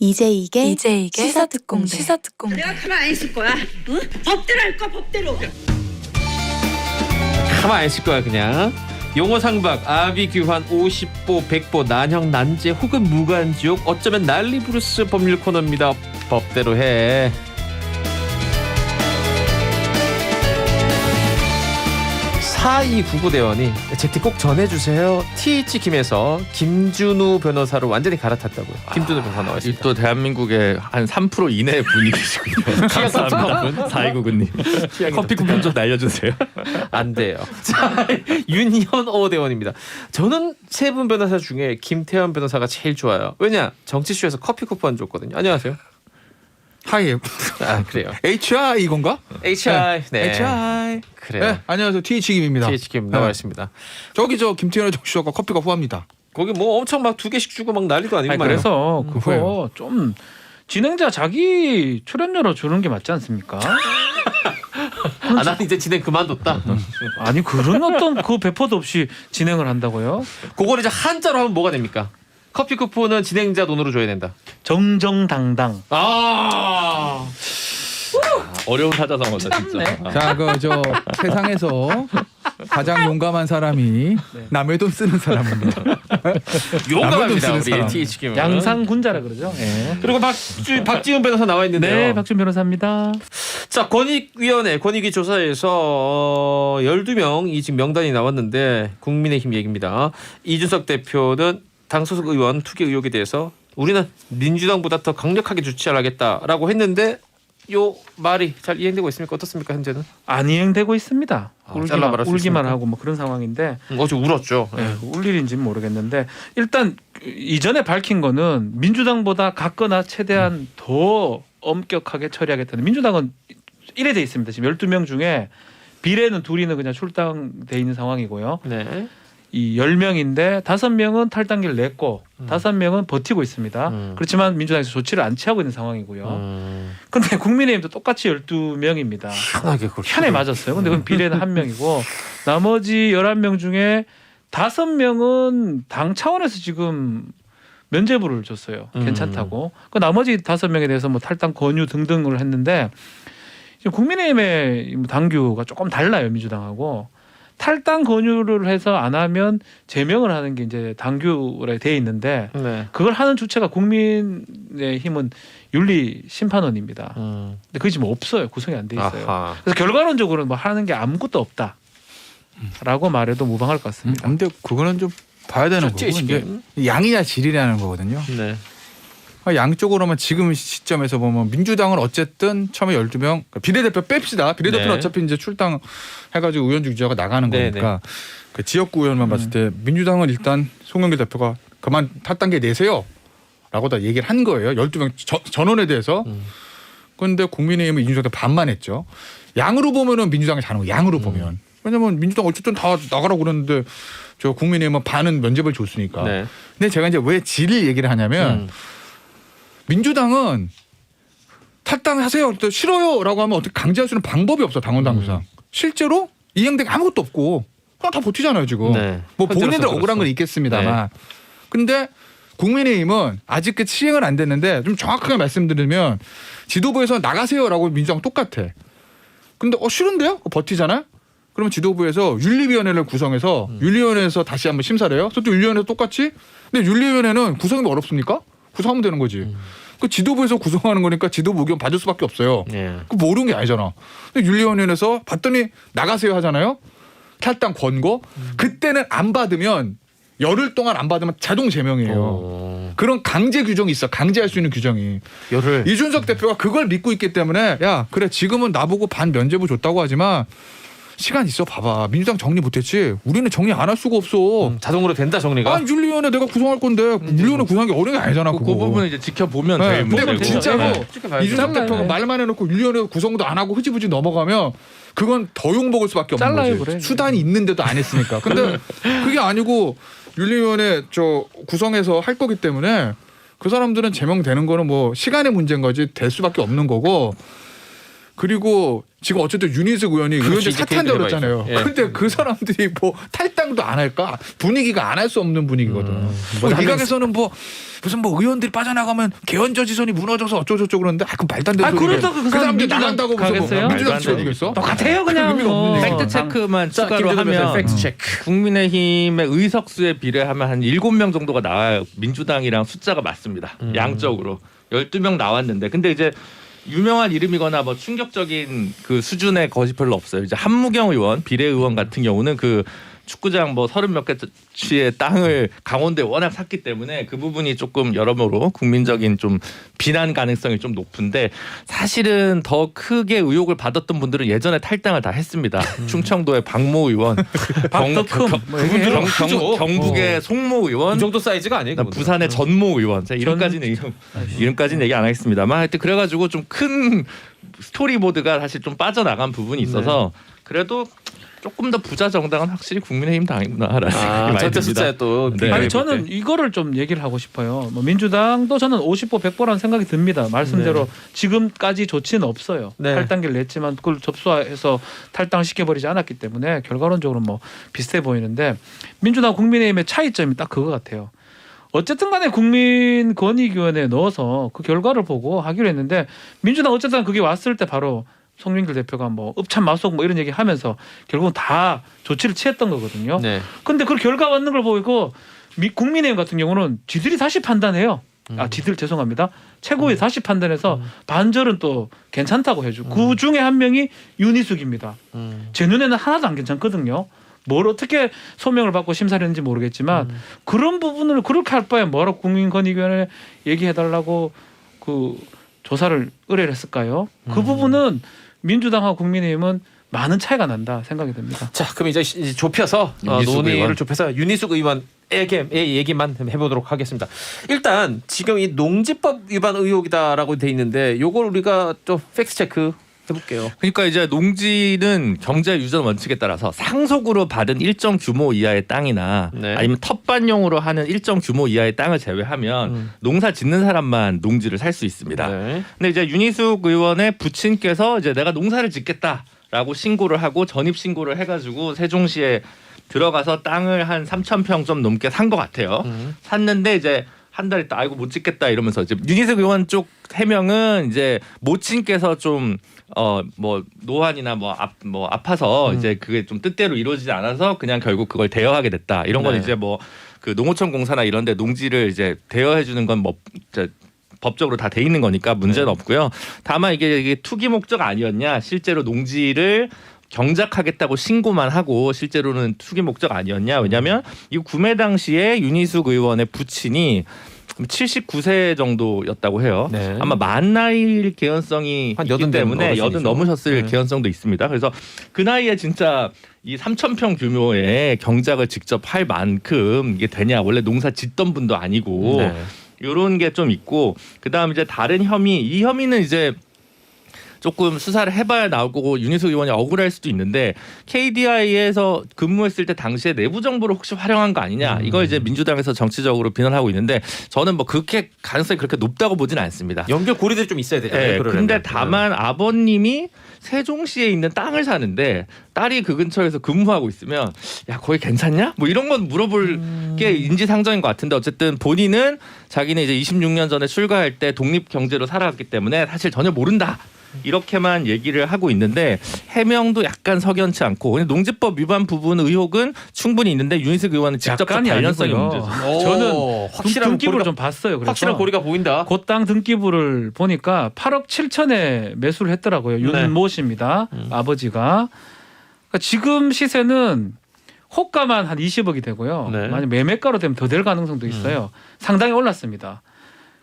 이제 이게 시사특공대. 내가 가만 안 있을 거야. 응? 법대로 할 거야, 법대로. 가만 안 있을 거야 그냥. 용어 상박, 아비 규환, 50보, 100보, 난형, 난제 혹은 무간지옥, 어쩌면 난리 부르스 법률 코너입니다. 법대로 해. 사이 구구대원이 제티 꼭 전해주세요. TH김에서 김준우 변호사로 완전히 갈아탔다고요. 김준우 변호사 나와있습니다. 또 대한민국의 한 3% 이내의 분위기시군요. 감사합니다. 4299님. 커피 쿠폰 좀 날려주세요. 안 돼요. 자, 윤현오 대원입니다. 저는 세 분 변호사 중에 김태현 변호사가 제일 좋아요. 왜냐? 정치쇼에서 커피 쿠폰 줬거든요. 안녕하세요. 하이. 아 그래요. HR 이건가? HI. 네. HR. 그래요. 네, 안녕하세요. TH김입니다. TH김 나와 있습니다. 저기 저 김태현의 정치쇼가 커피가 후합니다. 거기 뭐 엄청 막 2개씩 주고 막 난리도 아니고 아니, 말이에요. 그래서 그거 후회요. 좀 진행자 자기 출연료로 주는 게 맞지 않습니까? 아, 나는 이제 진행 그만뒀다. 아니 그런 어떤 그 배포도 없이 진행을 한다고요? 그걸 이제 한자로 하면 뭐가 됩니까? 커피 쿠폰은 진행자 돈으로 줘야 된다. 정정당당. 아. 어려운 사자성어다 진짜. 자, 그 저 세상에서 가장 용감한 사람이 남의 돈 쓰는 사람입니다. 용감합니다 쓰는 우리 사람. TH김은. 양상군자라 그러죠. 예. 그리고 박지훈 변호사 나와 있는데요. 네, 박준 변호사입니다. 자, 권익위원회 권익위 조사에서 12명이 지금 명단이 나왔는데 국민의힘 얘기입니다. 이준석 대표는 당 소속 의원 투기 의혹에 대해서 우리는 민주당보다 더 강력하게 조치하겠다라고 했는데 요 말이 잘 이행되고 있습니까? 어떻습니까 현재는? 안 이행되고 있습니다. 잘라말할 수 울기만 있습니까? 하고 뭐 그런 상황인데 어제 울었죠. 예, 울 일인지는 모르겠는데 일단 이전에 밝힌 거는 민주당보다 갖거나 최대한 더 엄격하게 처리하겠다는. 민주당은 이래 돼 있습니다. 지금 12명 중에 비례는 둘이는 그냥 출당돼 있는 상황이고요. 네. 이 10명인데 5명은 탈당기를 냈고 5명은 버티고 있습니다. 그렇지만 민주당에서 조치를 안 취하고 있는 상황이고요. 그런데 국민의힘도 똑같이 12명입니다. 편하게 그렇게. 편에 맞았어요. 근데 그건 비례는 1명이고 나머지 11명 중에 5명은 당 차원에서 지금 면죄부를 줬어요. 괜찮다고. 그 나머지 5명에 대해서 뭐 탈당 권유 등등을 했는데 지금 국민의힘의 당규가 조금 달라요. 민주당하고. 탈당 권유를 해서 안 하면 제명을 하는 게 이제 당규에 돼 있는데 네. 그걸 하는 주체가 국민의힘은 윤리심판원입니다. 근데 그게 지금 없어요. 구성이 안 돼 있어요. 아하. 그래서 결과론적으로는 뭐 하는 게 아무것도 없다라고 말해도 무방할 것 같습니다. 근데 그거는 좀 봐야 되는 거고 이게 양이냐 질이냐는 거거든요. 네. 양쪽으로만 지금 시점에서 보면 민주당은 어쨌든 처음에 12명 그러니까 비례대표 뺍시다. 비례대표는 네. 어차피 이제 출당해가지고 의원직 유지하고 나가는 네, 거니까 그 지역구 의원만 봤을 때 민주당은 일단 송영길 대표가 그만 탈당계 내세요라고 다 얘기를 한 거예요. 12명 전원에 대해서. 그런데 국민의힘은 이준석 대표 반만 했죠. 양으로 보면은 민주당이 잘하는 거예요. 양으로 보면. 왜냐면 민주당 어쨌든 다 나가라고 그러는데 저 국민의힘은 반은 면접을 줬으니까. 네. 근데 제가 이제 왜 질을 얘기를 하냐면 민주당은 탈당하세요. 또 싫어요라고 하면 어떻게 강제할 수 있는 방법이 없어. 당원 당규상. 실제로 이행된 게 아무것도 없고 그냥 다 버티잖아요 지금. 네. 뭐 본인들 현재로서 억울한 건 그렇소. 있겠습니다만. 근데 국민의힘은 아직 그 시행은 안 됐는데 좀 정확하게 말씀드리면 지도부에서 나가세요라고 민주당 똑같아. 근데 싫은데요? 버티잖아요. 그러면 지도부에서 윤리위원회를 구성해서 윤리위원회에서 다시 한번 심사를 해요. 또 윤리위원회 똑같이. 근데 윤리위원회는 구성이 어렵습니까? 구성하면 되는 거지. 그 지도부에서 구성하는 거니까 지도부 의견 받을 수밖에 없어요. 네. 그 모르는 게 아니잖아. 근데 윤리위원회에서 봤더니 나가세요 하잖아요. 탈당 권고. 그때는 안 받으면 열흘 동안 안 받으면 자동 제명이에요. 그런 강제 규정이 있어. 강제할 수 있는 규정이. 열흘. 이준석 대표가 그걸 믿고 있기 때문에 야 그래 지금은 나보고 반 면제부 줬다고 하지만 시간 있어 봐봐. 민주당 정리 못했지. 우리는 정리 안 할 수가 없어. 자동으로 된다 정리가. 아 윤리위원회 내가 구성할 건데 윤리위원회 구성한 게 어려운 게 아니잖아. 그 그거. 부분은 이제 지켜보면 네, 될 근데 문제고. 진짜로 네. 이준석 대표가 네. 말만 해놓고 윤리위원회 구성도 안 하고 흐지부지 넘어가면 그건 더 욕먹을 수밖에 없는 잘라요, 거지. 그래. 수단이 있는데도 안 했으니까. 근데 그게 아니고 윤리위원회 저 구성해서 할 거기 때문에 그 사람들은 제명되는 거는 뭐 시간의 문제인 거지 될 수밖에 없는 거고. 그리고 지금 어쨌든 윤희숙 의원이 의원들 이제 사퇴한다고 개인들 그랬잖아요. 해봐야죠. 예. 근데 그 사람들이 뭐 탈당도 안 할까? 분위기가 안 할 수 없는 분위기거든. 뭐 일각에서는 뭐 무슨 뭐 의원들이 빠져나가면 개헌저지선이 무너져서 어쩌고저쩌고 그러는데 그 말도 안 되는 아, 소리를. 그렇다고 그 그 사람들이 사람 나간다고 무슨 가겠어요? 뭐 민주당 말도 안 지어주겠어? 똑같아요 그냥 의미가 뭐. 없는 얘기야. 팩트 체크만 자, 추가로 김대중 변호사 하면 팩트 체크. 국민의힘의 의석수에 비례하면 한 7명 정도가 나와요. 민주당이랑 숫자가 맞습니다. 양적으로 12명 나왔는데 근데 이제 유명한 이름이거나 뭐 충격적인 그 수준의 것이 별로 없어요. 이제 한무경 의원, 비례의원 같은 경우는 그 축구장 뭐 30몇 개치의 땅을 강원도에 워낙 샀기 때문에 그 부분이 조금 여러모로 국민적인 좀 비난 가능성이 좀 높은데 사실은 더 크게 의혹을 받았던 분들은 예전에 탈당을 다 했습니다. 충청도의 박모 의원, 박덕흠 뭐 얘기해요. 경북의 송모 의원, 이 정도 사이즈가 아니에요. 그다음 부산의 전모 의원. 제가 이름까지는 얘기 안 하겠습니다만 하여튼 그래가지고 좀 큰 스토리보드가 사실 좀 빠져나간 부분이 있어서 그래도 조금 더 부자 정당은 확실히 국민의힘 당이구나라는 생각이 많이 전체 듭니다. 숫자에 또 네. 비교해 아니 볼 저는 때. 이거를 좀 얘기를 하고 싶어요. 뭐 민주당도 저는 50보 100보라는 생각이 듭니다. 말씀대로 지금까지 조치는 없어요. 네. 탈당기를 냈지만 그걸 접수해서 탈당시켜버리지 않았기 때문에 결과론적으로 뭐 비슷해 보이는데 민주당 국민의힘의 차이점이 딱 그거 같아요. 어쨌든 간에 국민권익위원회에 넣어서 그 결과를 보고 하기로 했는데 민주당 어쨌든 그게 왔을 때 바로 송민길 대표가 뭐 읍참 맞속 뭐 이런 얘기 하면서 결국은 다 조치를 취했던 거거든요. 네. 근데 그 결과 왔는 걸 보고 국민의힘 같은 경우는 지들이 다시 판단해요. 지들 죄송합니다. 최고위 다시 판단해서 반절은 또 괜찮다고 해주고 그 중에 한 명이 윤희숙입니다. 제 눈에는 하나도 안 괜찮거든요. 뭘 어떻게 소명을 받고 심사를 했는지 모르겠지만 그런 부분을 그렇게 할 바에 뭐라고 국민권익위원회 얘기해달라고 그 조사를 의뢰를 했을까요? 그 부분은 민주당하고 국민의힘은 많은 차이가 난다 생각이 듭니다. 자, 그럼 이제 좁혀서 윤희숙 논의를 의원. 좁혀서 윤희숙 의원에게 얘기만 해보도록 하겠습니다. 일단 지금 이 농지법 위반 의혹이다라고 돼 있는데 요걸 우리가 좀 팩트 체크 해볼게요. 그러니까 이제 농지는 경제 유전 원칙에 따라서 상속으로 받은 일정 규모 이하의 땅이나 네. 아니면 텃밭용으로 하는 일정 규모 이하의 땅을 제외하면 농사 짓는 사람만 농지를 살 수 있습니다. 네. 근데 이제 윤희숙 의원의 부친께서 이제 내가 농사를 짓겠다라고 신고를 하고 전입 신고를 해가지고 세종시에 들어가서 땅을 한 3,000평 좀 넘게 산 것 같아요. 샀는데 이제 한 달 있다 아이고 못 짓겠다 이러면서 이제 윤희숙 의원 쪽 해명은 이제 모친께서 좀 뭐 노환이나 뭐 아파서 이제 그게 좀 뜻대로 이루어지지 않아서 그냥 결국 그걸 대여하게 됐다. 이런 건 네. 이제 뭐 그 농어촌 공사나 이런 데 농지를 이제 대여해 주는 건 뭐 법적으로 다 돼 있는 거니까 문제는 없고요. 다만 이게 투기 목적 아니었냐? 실제로 농지를 경작하겠다고 신고만 하고 실제로는 투기 목적 아니었냐? 왜냐하면 이 구매 당시에 윤희숙 의원의 부친이 79세 정도였다고 해요. 네. 아마 만 나이일 개연성이 한 있기 여든 때문에 어르신이죠. 여든 넘으셨을 네. 개연성도 있습니다. 그래서 그 나이에 진짜 이 3,000평 규모의 경작을 직접 할 만큼 이게 되냐? 원래 농사 짓던 분도 아니고 네. 이런 게 좀 있고 그다음 이제 다른 혐의 이 혐의는 이제 조금 수사를 해봐야 나올 거고 윤희숙 의원이 억울할 수도 있는데 KDI에서 근무했을 때 당시에 내부 정보를 혹시 활용한 거 아니냐 이거 이제 민주당에서 정치적으로 비난하고 있는데 저는 뭐 그렇게 가능성이 그렇게 높다고 보지는 않습니다. 연결 고리들이 좀 있어야 되잖아요. 네, 그러려면. 근데 다만 아버님이 세종시에 있는 땅을 사는데 딸이 그 근처에서 근무하고 있으면 야 거기 괜찮냐? 뭐 이런 건 물어볼 게 인지상정인 것 같은데 어쨌든 본인은 자기는 이제 26년 전에 출가할 때 독립 경제로 살아왔기 때문에 사실 전혀 모른다. 이렇게만 얘기를 하고 있는데 해명도 약간 석연치 않고 농지법 위반 부분 의혹은 충분히 있는데 윤희숙 의원은 직접적 약간이 관련성이 아니고요. 문제죠. 저는 확실한 등기부를 고리가, 좀 봤어요. 그래서 확실한 고리가 보인다. 그 땅 등기부를 보니까 8억 7천에 매수를 했더라고요. 윤모 씨입니다. 아버지가. 그러니까 지금 시세는 호가만 한 20억이 되고요. 네. 만약 매매가로 되면 더 될 가능성도 있어요. 상당히 올랐습니다.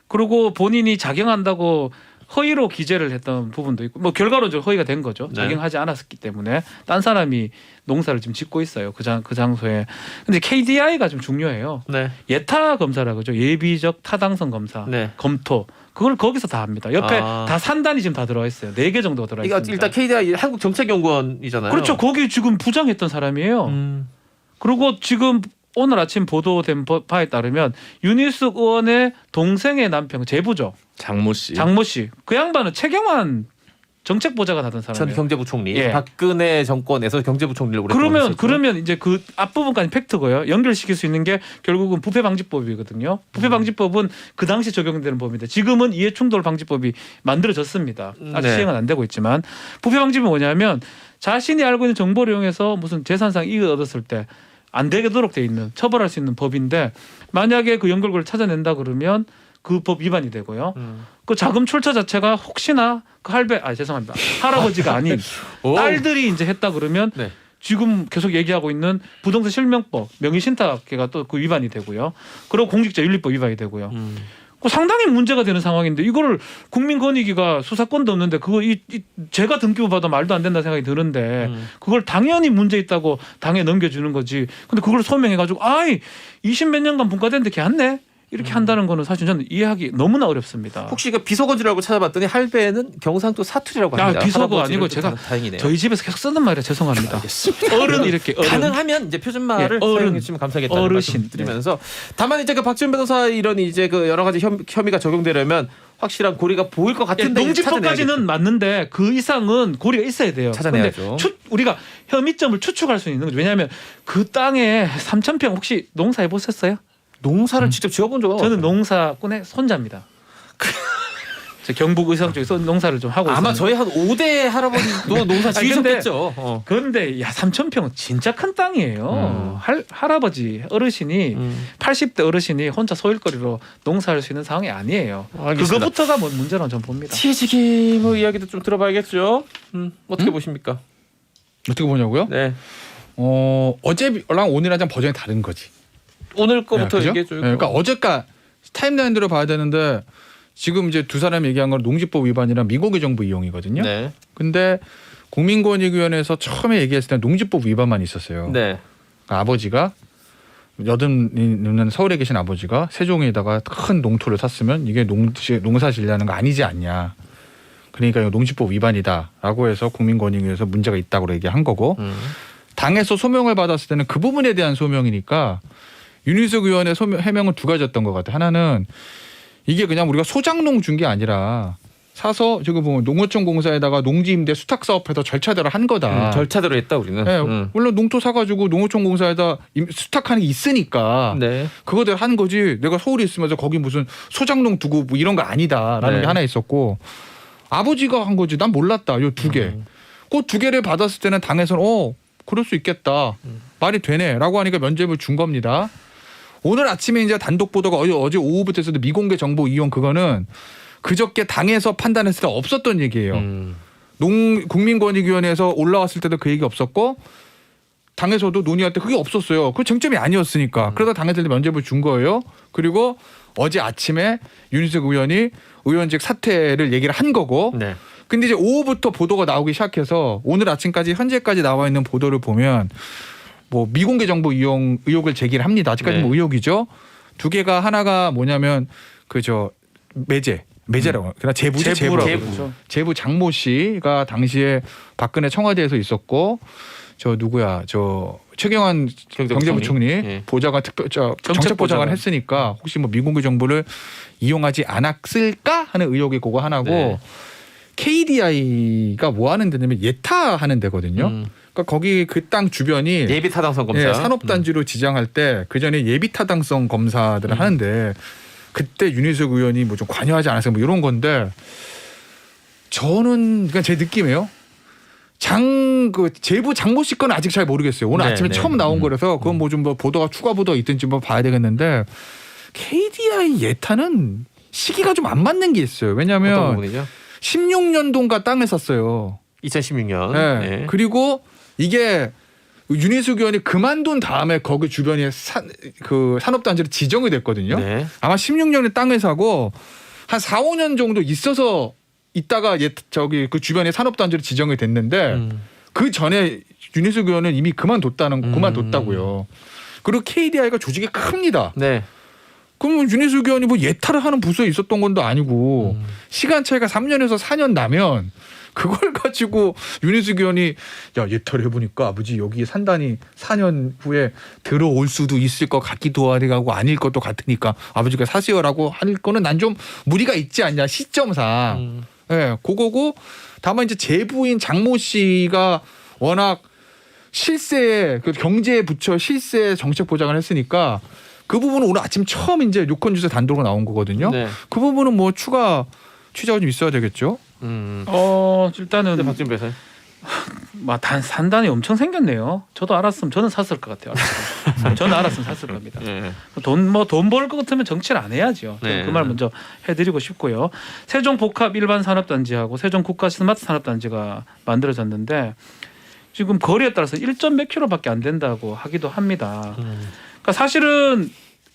그리고 본인이 작용한다고 허위로 기재를 했던 부분도 있고 뭐 결과론적으로 허위가 된 거죠. 네. 작용하지 않았기 때문에 딴 사람이 농사를 지금 짓고 있어요. 그 장소에. 근데 KDI가 좀 중요해요. 네. 예타 검사라고 그러죠. 예비적 타당성 검사. 네. 검토. 그걸 거기서 다 합니다. 옆에 아. 다 산단이 지금 다 들어와 있어요. 4개 정도가 들어와 이거 있습니다. 일단 KDI 한국정책연구원이잖아요. 그렇죠. 거기 지금 부장했던 사람이에요. 그리고 지금 오늘 아침 보도된 바에 따르면 윤희숙 의원의 동생의 남편 제부죠. 장모 씨. 장모 씨. 그 양반은 최경환 정책 보좌관 하던 전 사람이에요. 경제부총리. 예. 박근혜 정권에서 경제부총리를 오랫동안 했었죠. 그러면 이제 그 앞부분까지 팩트고요. 연결시킬 수 있는 게 결국은 부패방지법이거든요. 부패방지법은 그 당시 적용되는 법인데 지금은 이해충돌방지법이 만들어졌습니다. 아직 네. 시행은 안 되고 있지만 부패방지법은 뭐냐면 자신이 알고 있는 정보를 이용해서 무슨 재산상 이익을 얻었을 때 안 되도록 돼 있는 처벌할 수 있는 법인데 만약에 그 연결고리를 찾아낸다 그러면 그 법 위반이 되고요. 그 자금 출처 자체가 혹시나 그 죄송합니다. 할아버지가 아닌 오. 딸들이 이제 했다 그러면 네. 지금 계속 얘기하고 있는 부동산 실명법, 명의신탁계가 또 그 위반이 되고요. 그리고 공직자윤리법 위반이 되고요. 그 상당히 문제가 되는 상황인데 이거를 국민권익위가 수사권도 없는데 그거 제가 등기부 받아 말도 안 된다 생각이 드는데 그걸 당연히 문제 있다고 당에 넘겨주는 거지. 근데 그걸 소명해가지고 20몇 년간 분과됐는데 걔 안 내? 이렇게 한다는 거는 사실 저는 이해하기 너무나 어렵습니다. 혹시 그 비서거지라고 찾아봤더니 할배는 경상도 사투리라고 합니다. 비서거 할아버지를 아니고 좀 제가 다행이네요. 저희 집에서 계속 쓰는 말이라 죄송합니다. 알겠습니다. 어른 이렇게 어른. 가능하면 이제 표준말을 예, 어른. 사용해 주시면 감사하겠다는 어르신. 말씀 드리면서 다만 이제 그 박지원 변호사 이런 이제 그 여러 가지 혐의가 적용되려면 확실한 고리가 보일 것 같은데 농지법까지는 맞는데 그 이상은 고리가 있어야 돼요. 찾아내야죠. 근데 우리가 혐의점을 추측할 수 있는 거죠. 왜냐하면 그 땅에 3,000평 혹시 농사해 보셨어요? 농사를 직접 지어본 적은 저는 없어요. 농사꾼의 손자입니다. 저 경북 의성 쪽에서 농사를 좀 하고 아마 있었는데. 저희 한 5대 할아버지도 농사 아니, 근데 지으셨겠죠. 그런데 3,000평은 진짜 큰 땅이에요. 할아버지 어르신이 80대 어르신이 혼자 소일거리로 농사할 수 있는 상황이 아니에요. 알겠습니다. 그거부터가 뭐 문제라고 저는 봅니다. 취지기 뭐 이야기도 좀 들어봐야겠죠. 어떻게 보십니까? 어떻게 보냐고요? 네. 어제랑 오늘이랑 버전이 다른 거지. 오늘 거부터 그죠? 얘기해줘요. 그러니까 어제까 타임라인대로 봐야 되는데 지금 이제 두 사람이 얘기한 건 농지법 위반이랑 미국의 정부 이용이거든요. 네. 근데 국민권익위원회에서 처음에 얘기했을 때 농지법 위반만 있었어요. 네. 그러니까 아버지가 여든있는 서울에 계신 아버지가 세종에다가 큰 농토를 샀으면 이게 농사 지려는 거 아니지 않냐. 그러니까 이거 농지법 위반이다라고 해서 국민권익위에서 문제가 있다고 얘기한 거고 당에서 소명을 받았을 때는 그 부분에 대한 소명이니까 윤희숙 의원의 해명은 두 가지였던 것 같아요. 하나는 이게 그냥 우리가 소장농 준 게 아니라 사서 지금 보면 농어촌 공사에다가 농지 임대 수탁 사업해서 절차대로 한 거다. 절차대로 했다 우리는. 네, 물론 농토 사가지고 농어촌 공사에다 수탁하는 게 있으니까 네. 그거대로 한 거지. 내가 서울에 있으면서 거기 무슨 소장농 두고 뭐 이런 거 아니다라는 네. 게 하나 있었고 아버지가 한 거지. 난 몰랐다. 요 두 개. 그 두 개를 받았을 때는 당에서는 그럴 수 있겠다. 말이 되네라고 하니까 면죄부를 준 겁니다. 오늘 아침에 이제 단독 보도가 어제 오후부터 해서도 미공개 정보 이용 그거는 그저께 당에서 판단했을 때 없었던 얘기예요. 국민권익위원회에서 올라왔을 때도 그 얘기 없었고 당에서도 논의할 때 그게 없었어요. 그 쟁점이 아니었으니까. 그러다 당에서 면죄부를 준 거예요. 그리고 어제 아침에 윤희숙 의원이 의원직 사퇴를 얘기를 한 거고. 네. 근데 이제 오후부터 보도가 나오기 시작해서 오늘 아침까지 현재까지 나와 있는 보도를 보면 뭐 미공개 정보 이용 의혹을 제기를 합니다. 아직까지 네. 뭐 의혹이죠. 두 개가 하나가 뭐냐면 매제라고 그러나 제부라고 그렇죠. 제부 장모 씨가 당시에 박근혜 청와대에서 있었고 최경환 경제부총리 예. 보좌관 정책보좌관 했으니까 혹시 뭐 미공개 정보를 이용하지 않았을까 하는 의혹이 그거 하나고 네. KDI가 뭐 하는 데냐면 예타하는 데거든요. 그러니까 거기 그 땅 주변이 예비 타당성 검사. 산업단지로 지정할 때 그 전에 예비 타당성 검사들을 하는데 그때 윤희숙 의원이 뭐 좀 관여하지 않았어요. 뭐 이런 건데 저는 그냥 제 느낌이에요. 제부 장모 씨 건 아직 잘 모르겠어요. 오늘 네, 아침에 네. 처음 나온 거라서 그건 뭐 좀 보도가 추가 보도가 있든지 뭐 봐야 되겠는데 KDI 예타는 시기가 좀 안 맞는 게 있어요. 어떤 왜냐하면 부분이죠? 16년도인가 땅을 샀어요. 2016년. 네. 네. 그리고 이게 윤희숙 의원이 그만둔 다음에 거기 주변에 산업단지로 지정이 됐거든요. 네. 아마 16년에 땅을 사고 한 4, 5년 정도 있어서 있다가 그 주변에 산업단지로 지정이 됐는데 그 전에 윤희숙 의원은 이미 그만뒀다고요. 그리고 KDI가 조직이 큽니다. 네. 그러면 윤희숙 의원이 뭐 예타를 하는 부서에 있었던 건도 아니고 시간 차이가 3년에서 4년 나면 그걸 가지고 윤희숙 의원이 예타를 해보니까 아버지 여기 산다니 4년 후에 들어올 수도 있을 것 같기도 하고 아닐 것도 같으니까 아버지가 사세요라고 할 거는 난 좀 무리가 있지 않냐 시점상. 예, 그거고 다만 이제 제부인 장모 씨가 워낙 실세 그 경제 부처 실세 정책 보장을 했으니까 그 부분은 오늘 아침 처음 이제 유권 주세 단독으로 나온 거거든요. 네. 그 부분은 뭐 추가 취재가 좀 있어야 되겠죠. 일단은 근데 박준 변호사. 산단이 엄청 생겼네요. 저도 알았으면 저는 샀을 것 같아요. 저는 알았으면 샀을 겁니다. 네. 돈 벌 것 같으면 정치를 안 해야죠. 네. 그 말 먼저 해드리고 싶고요. 세종 복합 일반 산업단지하고 세종 국가 스마트 산업단지가 만들어졌는데 지금 거리에 따라서 1점 몇 킬로밖에 안 된다고 하기도 합니다. 그러니까 사실은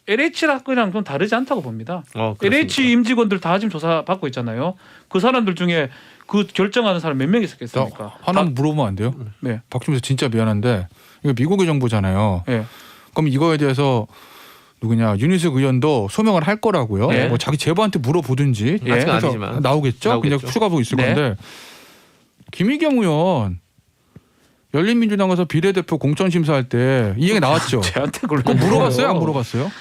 LH랑 좀 다르지 않다고 봅니다. LH 임직원들 다 지금 조사 받고 있잖아요. 그 사람들 중에 그 결정하는 사람 몇 명 있었겠습니까? 하나 물어보면 안 돼요? 네. 박준수 진짜 미안한데 이거 미국의 정보잖아요. 네. 그럼 이거에 대해서 누구냐 윤희숙 의원도 소명을 할 거라고요. 네. 뭐 자기 제보한테 물어보든지 예. 아직은 그래서 아니지만 나오겠죠. 그냥 추가보고 있을 네. 건데 김의겸 의원 열린민주당에서 비례대표 공천 심사할 때 이 얘기 나왔죠. 저한테 그걸 그거 물어봤어요? 안 물어봤어요?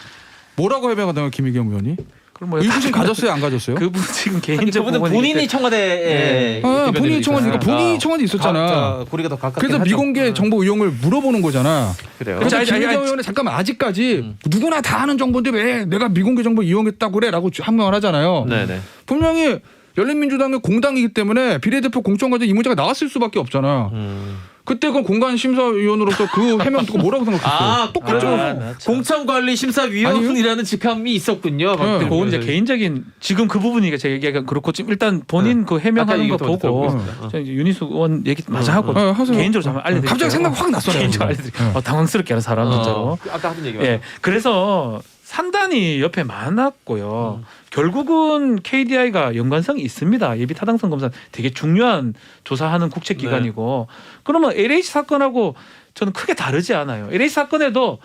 뭐라고 해명하다가 김의겸 의원이 그럼 뭐 의구심 가졌어요? 안 가졌어요? 그분 지금 개인적 그분은 본인이 청와대에 본인이 청와대 본인이 청와대 있었잖아. 고리가 더 가깝긴 그래서 하죠. 미공개 정보 의혹을 물어보는 거잖아. 그래요. 그래서 아니, 김의겸 의원은 잠깐만 아직까지 누구나 다 아는 정보인데 왜 내가 미공개 정보 이용했다고 그래라고 항명을 하잖아요. 네네. 분명히 열린민주당의 공당이기 때문에 비례대표 공천 과정 이 문제가 나왔을 수밖에 없잖아. 그때 그 공관심사위원으로서 그 해명 듣고 뭐라고 생각했어요? 똑같죠. 공천관리심사위원이라는 직함이 있었군요. 네. 그건 이제 개인적인 지금 그 부분이 제 얘기가 그렇고 지금 일단 본인 그 해명하는 거 보고 저 이제 윤희숙 의원 얘기 마저 하고 하세요. 개인적으로 한번 알려드릴게요. 갑자기 생각 확 났어요. 개인적으로 알려드릴게요. 당황스럽게 하는 사람 진짜로. 아까 하던 얘기 예, 그래서 산단이 옆에 많았고요. 결국은 KDI가 연관성이 있습니다. 예비 타당성 검사 되게 중요한 조사하는 국책기관이고 그러면 LH 사건하고 저는 크게 다르지 않아요. LH 사건에도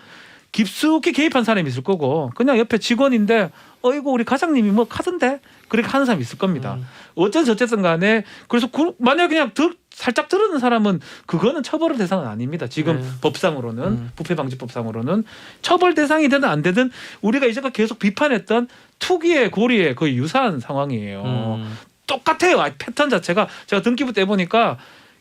깊숙이 개입한 사람이 있을 거고 그냥 옆에 직원인데 이거 우리 과장님이 뭐 하던데 그렇게 하는 사람이 있을 겁니다. 어쨌든 간에 그래서 만약 그냥 살짝 들은 사람은 그거는 처벌 대상은 아닙니다. 지금 법상으로는 부패방지법상으로는 처벌 대상이 되든 안 되든 우리가 이제까지 계속 비판했던 투기의 고리에 거의 유사한 상황이에요. 똑같아요. 패턴 자체가 제가 등기부 때 보니까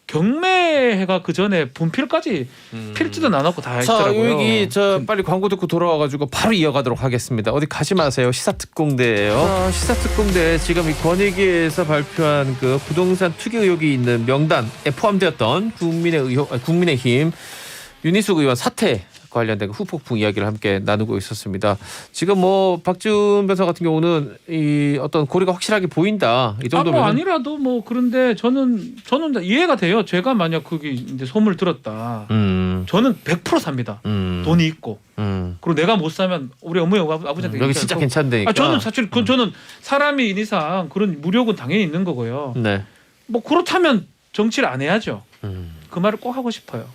경매회가 그 전에 분필까지 필지도 나눴고 다 자, 했더라고요. 여기 빨리 광고 듣고 돌아와가지고 바로 이어가도록 하겠습니다. 어디 가지 마세요. 시사특공대예요. 시사특공대 지금 이 권익위에서 발표한 그 부동산 투기 의혹이 있는 명단에 포함되었던 국민의힘 윤희숙 의원 사퇴 관련된 그 후폭풍 이야기를 함께 나누고 있었습니다. 지금 뭐 박지훈 변호사 같은 경우는 이 어떤 고리가 확실하게 보인다 이 정도면 아니라도 뭐 그런데 저는 이해가 돼요. 제가 만약 그게 이제 소문을 들었다. 저는 100% 삽니다. 돈이 있고 그리고 내가 못 사면 우리 어머니 아버지한테 여기 진짜 괜찮다니까. 저는 사실 저는 사람이 이상 그런 무력은 당연히 있는 거고요. 네. 뭐 그렇다면 정치를 안 해야죠. 그 말을 꼭 하고 싶어요.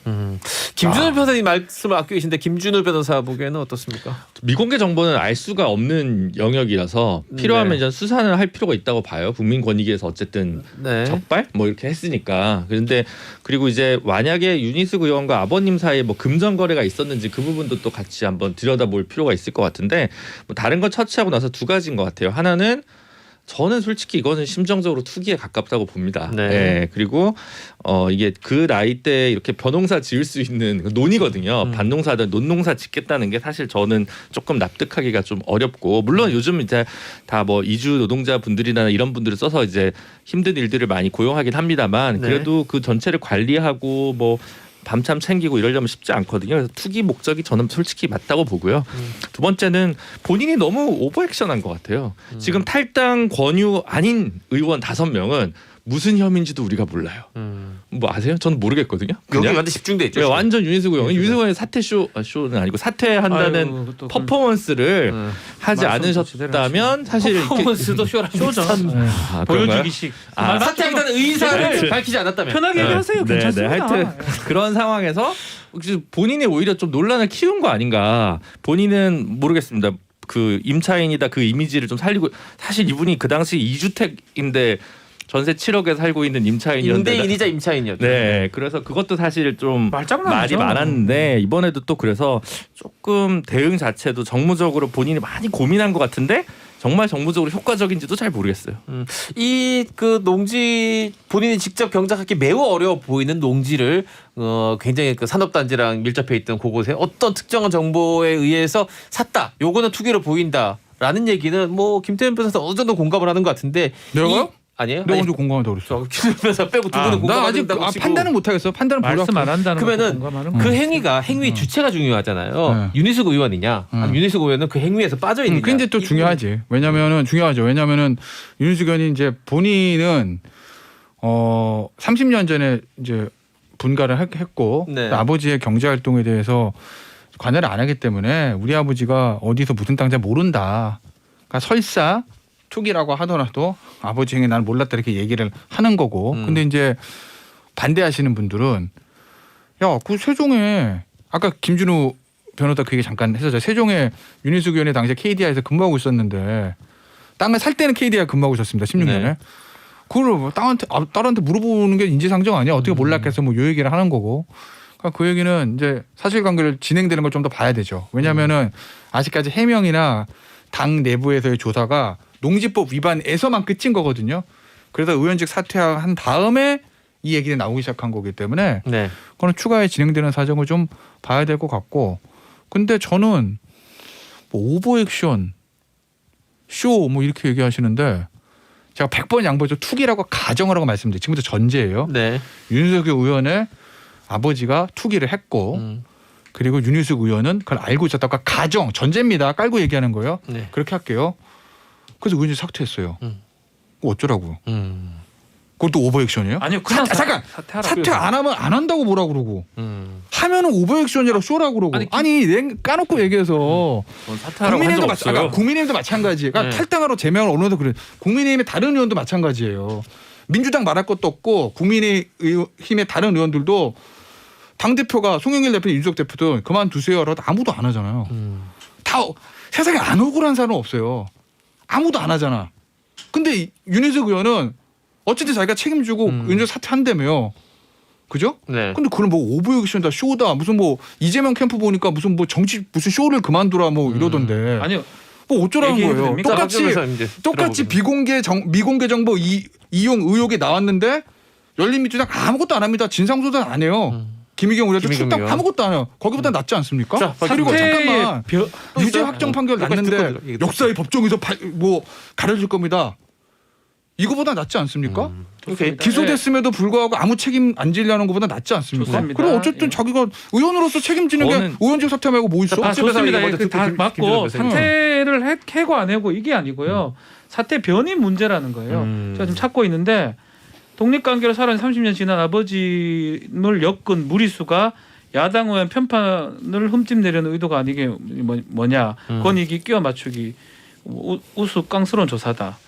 김준호 변호사님 말씀을 아끼고 계신데 김준호 변호사 보기에는 어떻습니까? 미공개 정보는 알 수가 없는 영역이라서 필요하면 네. 이제 수사를 할 필요가 있다고 봐요. 국민권익위에서 어쨌든 네. 적발 뭐 이렇게 했으니까. 그런데 그리고 이제 만약에 윤희숙 의원과 아버님 사이에 뭐 금전 거래가 있었는지 그 부분도 또 같이 한번 들여다볼 필요가 있을 것 같은데 뭐 다른 건 처치하고 나서 두 가지인 것 같아요. 하나는 저는 솔직히 이거는 심정적으로 투기에 가깝다고 봅니다. 네. 네. 그리고 이게 그 나이 때 이렇게 벼농사 지을 수 있는 논이거든요. 밭농사든 논농사 짓겠다는 게 사실 저는 조금 납득하기가 좀 어렵고 물론 요즘 이제 다 뭐 이주 노동자 분들이나 이런 분들을 써서 이제 힘든 일들을 많이 고용하긴 합니다만 네. 그래도 그 전체를 관리하고 뭐 밤참 챙기고 이러려면 쉽지 않거든요. 그래서 투기 목적이 저는 솔직히 맞다고 보고요. 두 번째는 본인이 너무 오버액션한 것 같아요. 지금 탈당 권유 아닌 의원 5명은 무슨 혐의인지도 우리가 몰라요. 뭐 아세요? 저는 모르겠거든요. 여기 완전 집중돼 있죠. 네, 완전 윤희숙 의원. 윤희숙 의원이 쇼는 아니고 사퇴한다는 아이고, 또 퍼포먼스를 하지 말씀 않으셨다면 사실 퍼포먼스도 쇼랑 쇼죠. 보여주기식. 사퇴하겠다는 의사를 밝히지 않았다면 편하게 얘기하세요. 괜찮습니다. 하여튼 그런 상황에서 혹시 본인이 오히려 좀 논란을 키운 거 아닌가. 본인은 모르겠습니다. 그 임차인이다 그 이미지를 좀 살리고 사실 이분이 그 당시 2주택인데 전세 7억에 살고 있는 임차인이었는데 임대인이자 임차인이었죠. 네, 그래서 그것도 사실 좀 말장난이죠. 말이 많았는데 이번에도 또 그래서 조금 대응 자체도 정무적으로 본인이 많이 고민한 것 같은데 정말 정무적으로 효과적인지도 잘 모르겠어요. 이 그 농지 본인이 직접 경작하기 매우 어려워 보이는 농지를 굉장히 그 산업단지랑 밀접해 있던 그곳에 어떤 특정한 정보에 의해서 샀다. 요거는 투기로 보인다라는 얘기는 뭐 김태현 변호사 어느 정도 공감을 하는 것 같은데. 내가요? 아니에요? 내가 먼저 공감한다고 그랬어. 김태현 변호사 빼고 두 분은 나 공감하는 아직 다고 치고. 판단은 못 하겠어. 판단은 말씀 안 한다는 그러면은 것도 공감하는 그 거예요. 행위가 행위 주체가 중요하잖아요. 네. 윤희숙 의원이냐? 아니면 윤희숙 의원은 그 행위에서 빠져 있느냐? 그게 이제 또 중요하지. 왜냐면은 중요하죠. 왜냐면은 윤희숙 의원이 이제 본인은 30년 전에 이제 분가를 했고 네. 아버지의 경제 활동에 대해서 관여를 안 하기 때문에 우리 아버지가 어디서 무슨 땅인지 모른다. 그러니까 설사 투기라고 하더라도 아버지 행위 나는 몰랐다 이렇게 얘기를 하는 거고. 근데 이제 반대하시는 분들은 야, 그 세종에 아까 김준우 변호사 그 얘기 잠깐 했었죠. 세종에 윤희숙 의원이 당시에 KDI에서 근무하고 있었는데 땅을 살 때는 KDI 근무하고 있었습니다. 16년에. 네. 그걸 뭐 딸한테 물어보는 게 인지상정 아니야? 어떻게 몰랐겠어? 뭐 요 얘기를 하는 거고. 그러니까 그 얘기는 이제 사실관계를 진행되는 걸 좀 더 봐야 되죠. 왜냐하면은 아직까지 해명이나 당 내부에서의 조사가 농지법 위반에서만 끝인 거거든요. 그래서 의원직 사퇴한 다음에 이 얘기가 나오기 시작한 거기 때문에 네. 그거는 추가에 진행되는 사정을 좀 봐야 될 것 같고. 근데 저는 뭐 오버액션 쇼 뭐 이렇게 얘기하시는데 제가 100번 양보해서 투기라고 가정을 하고 말씀드려요. 지금부터 전제예요. 네. 윤석열 의원의 아버지가 투기를 했고 그리고 윤희숙 의원은 그걸 알고 있었다. 그러니까 가정 전제입니다. 깔고 얘기하는 거예요. 네. 그렇게 할게요. 그래서 의원직 사퇴했어요. 그거 어쩌라고요? 그것도 오버액션이에요? 아니요, 그냥 잠깐 사퇴하라. 사퇴 안 하면 안 한다고 뭐라 그러고 하면은 오버액션이라 쇼라고 그러고 아니 까놓고 얘기해서 전 사퇴하라고 한 적 없어요. 국민의힘도 마찬가지. 그러니까 네. 탈당하러 제명을 언론에서 그래. 국민의힘의 다른 의원도 마찬가지예요. 민주당 말할 것도 없고 국민의힘의 다른 의원들도 당 대표가 송영길 대표, 이준석 대표도 그만두세요라도 아무도 안 하잖아요. 다 세상에 안 억울한 사람은 없어요. 아무도 안 하잖아. 근데 윤희숙 의원은 어쨌든 자기가 책임지고 윤석 사퇴한다며요. 그죠? 네. 근데 그건 뭐 오버액션이다 쇼다 무슨 뭐 이재명 캠프 보니까 무슨 뭐 정치 무슨 쇼를 그만두라 뭐 이러던데 아니요. 뭐 어쩌라는 얘기해도 거예요. 됩니까? 똑같이 미공개 정보 이용 의혹이 나왔는데 열린민주당 아무것도 안 합니다. 진상조사 안 해요. 김의겸 의원도 김의겸 출당 의원. 아무것도 안 해요. 거기보다 낫지 않습니까? 자, 그리고 사퇴의 잠깐만 유죄 확정 판결 여기까지 났는데 듣고 들어. 역사의 법정에서 뭐 가려질 겁니다. 이거보다 낫지 않습니까? 오케이. 기소됐음에도 불구하고 아무 책임 안 지려는 것보다 낫지 않습니까? 좋습니다. 그럼 어쨌든 예. 자기가 의원으로서 책임지는 게 저는- 의원직 사퇴 말고 뭐 있어? 아, 좋습니다. 먼저 그 다 듣고 맞고 김준호 변호사님. 사퇴를 해고 안 해고 이게 아니고요. 사퇴 변인 문제라는 거예요. 제가 지금 찾고 있는데 독립관계로 살아온 30년 지난 아버지를 엮은 무리수가 야당 의원 편판을 흠집내려는 의도가 아니게 뭐냐. 권익위 끼워 맞추기 우스꽝스러운 조사다.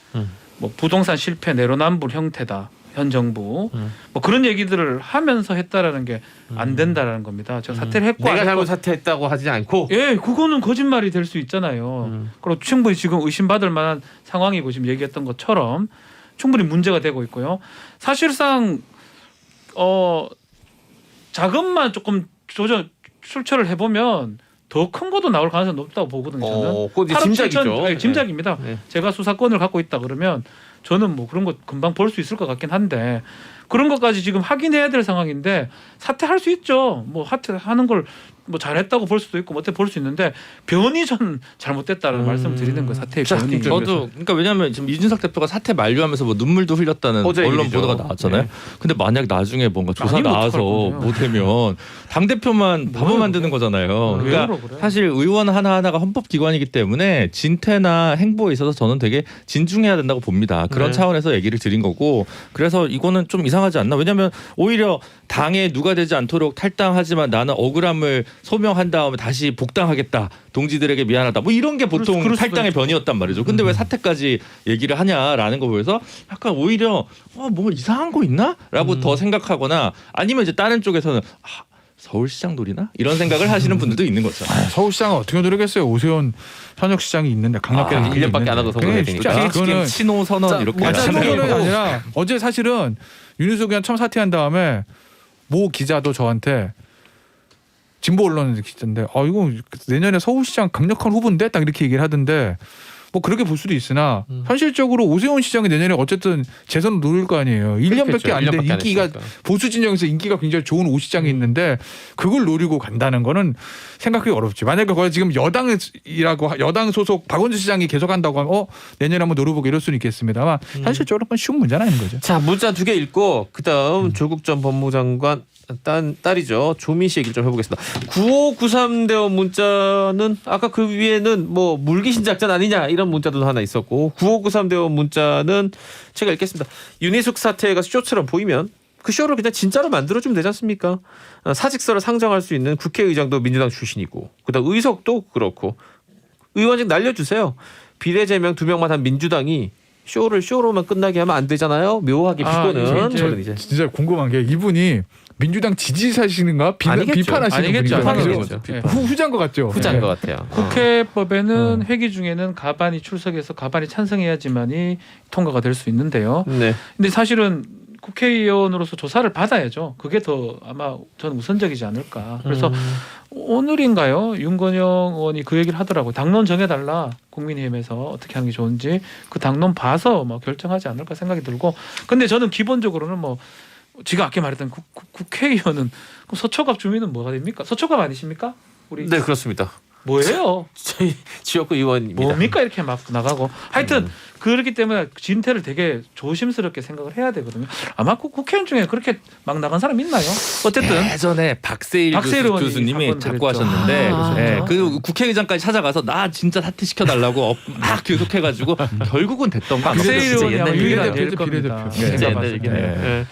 뭐 부동산 실패 내로남불 형태다. 현 정부 뭐 그런 얘기들을 하면서 했다라는 게 안 된다라는 겁니다. 제가 사퇴를 했고 내가 안 잘못 했고 사퇴했다고 하지 않고 예, 그거는 거짓말이 될 수 있잖아요. 그리고 충분히 지금 의심받을 만한 상황이고 지금 얘기했던 것처럼 충분히 문제가 되고 있고요. 사실상 자금만 조금 출처를 해보면 더 큰 것도 나올 가능성이 높다고 보거든요. 저는. 그건 이제 8억 짐작이죠. 7천, 네, 짐작입니다. 네. 제가 수사권을 갖고 있다 그러면 저는 뭐 그런 거 금방 볼 수 있을 것 같긴 한데 그런 것까지 지금 확인해야 될 상황인데 사퇴할 수 있죠. 뭐 사퇴하는 걸 뭐 잘했다고 볼 수도 있고 뭐 어떻게 볼 수 있는데 변이 전 잘못됐다는 말씀을 드리는 거예요. 사퇴의 자, 변이. 저도 그러니까 왜냐하면 지금 이준석 대표가 사퇴 만료하면서 뭐 눈물도 흘렸다는 어제 언론 얘기죠. 보도가 나왔잖아요. 네. 근데 만약 나중에 뭔가 조사 아니면 나와서 어떡할 건데요? 못하면 당 대표만 바보 뭐예요, 만드는 거잖아요. 왜 그러니까 그래? 사실 의원 하나하나가 헌법기관이기 때문에 진퇴나 행보에 있어서 저는 되게 진중해야 된다고 봅니다. 그런 네. 차원에서 얘기를 드린 거고 그래서 이거는 좀 이상하지 않나? 왜냐하면 오히려 당에 누가 되지 않도록 탈당하지만 나는 억울함을 소명한 다음에 다시 복당하겠다. 동지들에게 미안하다. 뭐 이런 게 보통 그럴 수가 탈당의 있죠. 변이었단 말이죠. 근데 왜 사태까지 얘기를 하냐라는 거 보여서 약간 오히려 뭐 이상한 거 있나?라고 더 생각하거나 아니면 이제 다른 쪽에서는 서울시장 놀이나 이런 생각을 하시는 분들도 있는 거죠. 서울시장은 어떻게 노리겠어요? 오세훈 현역시장이 있는데 강남길에 1년밖에 안 하고 선거해야 되니까. 그거는 신호 선언 이렇게 뭐 하시는 그거는 거고. 아니라 어제 사실은 윤희숙 의원 처음 사퇴한 다음에 모 기자도 저한테 진보 언론 기자인데 이거 내년에 서울시장 강력한 후보인데 딱 이렇게 얘기를 하던데 뭐 그렇게 볼 수도 있으나 현실적으로 오세훈 시장이 내년에 어쨌든 재선을 노릴 거 아니에요. 1년밖에 안 된 인기가 보수 진영에서 인기가 굉장히 좋은 오 시장이 있는데 그걸 노리고 간다는 거는 생각하기 어렵지. 만약에 거기 지금 여당 소속 박원순 시장이 계속한다고 하면 내년에 한번 노려보고 이럴 수는 있겠습니다만 현실적으로 그건 쉬운 문제는 아닌 거죠. 자, 문자 2개 읽고 그다음 조국 전 법무장관 딸이죠. 조민 씨 얘기를 좀 해보겠습니다. 9593대원 문자는 아까 그 위에는 뭐 물귀신 작전 아니냐 이런 문자도 하나 있었고 9593대원 문자는 제가 읽겠습니다. 윤희숙 사태가 쇼처럼 보이면 그 쇼를 그냥 진짜로 만들어주면 되지 않습니까? 사직서를 상정할 수 있는 국회의장도 민주당 출신이고 그다음 의석도 그렇고 의원직 날려주세요. 비례제명 2명만 한 민주당이 쇼로만 끝나게 하면 안 되잖아요. 묘하게 비꼬는. 저는 이제 진짜 궁금한 게 이분이 민주당 지지사시는가 아니겠죠. 비판하시는 아니겠죠. 분이죠. 후자인 것 같죠. 후자인 네. 것 같아요. 국회법에는 회기 중에는 가반이 출석해서 가반이 찬성해야지만이 통과가 될 수 있는데요. 네. 근데 사실은 국회의원으로서 조사를 받아야죠. 그게 더 아마 저는 우선적이지 않을까. 그래서 오늘인가요? 윤건영 의원이 그 얘기를 하더라고요. 당론 정해달라. 국민의힘에서 어떻게 하는 게 좋은지 그 당론 봐서 뭐 결정하지 않을까 생각이 들고. 근데 저는 기본적으로는 뭐 지가 아까 말했던 국회의원은 그럼 서초갑 주민은 뭐가 됩니까? 서초갑 아니십니까? 우리 네, 그렇습니다. 뭐예요? 저희 지역구 의원입니다. 뭡니까 이렇게 막 나가고 하여튼 그렇기 때문에 진퇴를 되게 조심스럽게 생각을 해야 되거든요. 아마 국회의원 중에 그렇게 막 나간 사람 있나요? 어쨌든 예전에 박세일 의원이 교수님이 한번 자꾸 그랬죠. 하셨는데 아, 그 국회의장까지 찾아가서 나 진짜 사퇴시켜달라고 막 계속해가지고 결국은 됐던 거 박세일 아니에요? 의원이 아마 옛날 유일한 비례대표, 될 겁니다. 비례대표. 제가 진짜 봤을 옛날 얘기네요. 때. 네.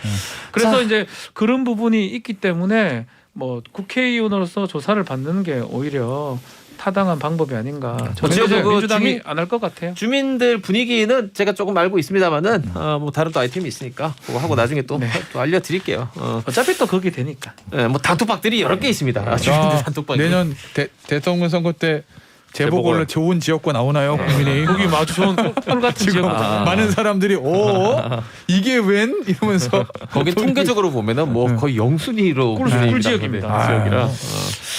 그래서 이제 그런 부분이 있기 때문에 뭐 국회의원으로서 조사를 받는 게 오히려 타당한 방법이 아닌가. 저는 지금 이제 그 민주당이 주민- 안 할 것 같아요. 주민들 분위기는 제가 조금 알고 있습니다만은 뭐 다른 또 아이템이 있으니까 그거 하고 나중에 또 알려드릴게요. 어차피 또 그게 되니까. 뭐 단톡방들이 여러 개 있습니다. 주민들 단톡방이. 내년 대통령 선거 때 재보궐로 좋은 지역구 나오나요? 국민의힘 거기 아주 좋은 꿀 같은 지금 지역이거든요. 많은 사람들이 이게 웬 이러면서 거기 통계적으로 보면은 뭐 거의 영순위로 꿀 지역입니다. 지역이라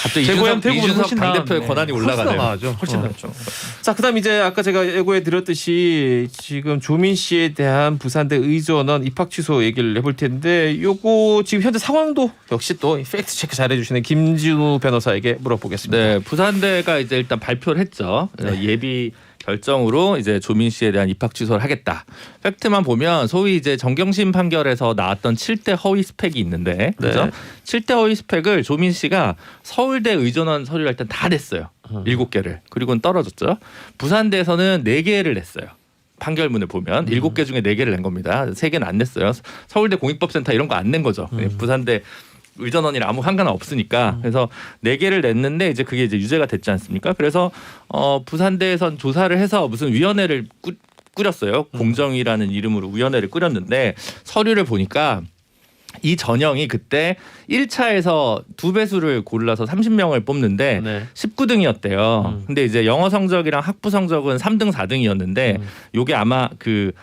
갑자기 제 고향 대구는 이준석 훨씬 당대표의 나았네. 권한이 올라가네요. 훨씬 낫죠. 자, 그다음 이제 아까 제가 예고해 드렸듯이 지금 조민 씨에 대한 부산대 의전원 입학 취소 얘기를 해볼 텐데 요거 지금 현재 상황도 역시 또 팩트 체크 잘해주시는 김진우 변호사에게 물어보겠습니다. 네, 부산대가 이제 일단 발표를 했죠. 예비 결정으로 이제 조민 씨에 대한 입학 취소를 하겠다. 팩트만 보면 소위 이제 정경심 판결에서 나왔던 7대 허위 스펙이 있는데, 그죠? 7대 허위 스펙을 조민 씨가 서울대 의전원 서류를 일단 다 냈어요. 7개를. 그리고는 떨어졌죠. 부산대에서는 4개를 냈어요. 판결문을 보면 7개 중에 4개를 낸 겁니다. 3개는 안 냈어요. 서울대 공익법센터 이런 거 안 낸 거죠. 부산대 의전원이랑 아무 상관 없으니까. 그래서 4개를 냈는데 이제 그게 이제 유죄가 됐지 않습니까? 그래서 부산대에선 조사를 해서 무슨 위원회를 꾸렸어요. 공정이라는 이름으로 위원회를 꾸렸는데 서류를 보니까 이 전형이 그때 1차에서 2배수를 골라서 30명을 뽑는데 네. 19등이었대요. 근데 이제 영어 성적이랑 학부 성적은 3등, 4등이었는데 요게 아마 그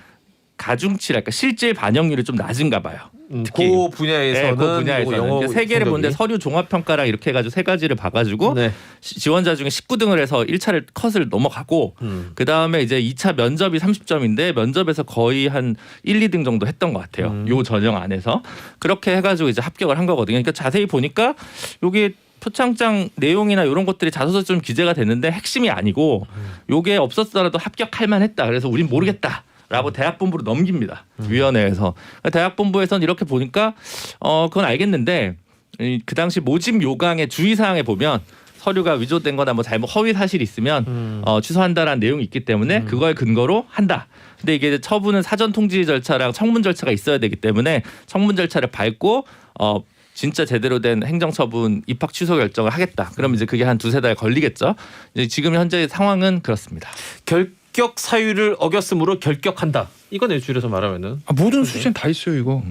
가중치랄까 실질 반영률이 좀 낮은가 봐요. 특히 그 분야에서는 그 분야에서는 영어 세 개를 보는데 성적이. 서류 종합 평가랑 이렇게 해가지고 3가지를 봐가지고 네. 지원자 중에 19등을 해서 1차를 컷을 넘어가고 그 다음에 이제 2차 면접이 30점인데 면접에서 거의 한 1, 2등 정도 했던 것 같아요. 요 전형 안에서 그렇게 해가지고 이제 합격을 한 거거든요. 그러니까 자세히 보니까 요게 표창장 내용이나 이런 것들이 자소서 좀 기재가 됐는데 핵심이 아니고 요게 없었더라도 합격할 만했다. 그래서 우린 모르겠다. 라고 대학본부로 넘깁니다. 위원회에서. 대학본부에서는 이렇게 보니까 그건 알겠는데 그 당시 모집 요강의 주의사항에 보면 서류가 위조된 거나 뭐 잘못 허위 사실이 있으면 취소한다라는 내용이 있기 때문에 그거에 근거로 한다. 근데 이게 처분은 사전 통지 절차랑 청문 절차가 있어야 되기 때문에 청문 절차를 밟고 진짜 제대로 된 행정처분 입학 취소 결정을 하겠다. 그러면 이제 그게 한 2-3달 걸리겠죠. 이제 지금 현재 상황은 그렇습니다. 결격 사유를 어겼으므로 결격한다. 이거네 줄여서 말하면은. 모든 수시는 다 있어요 이거.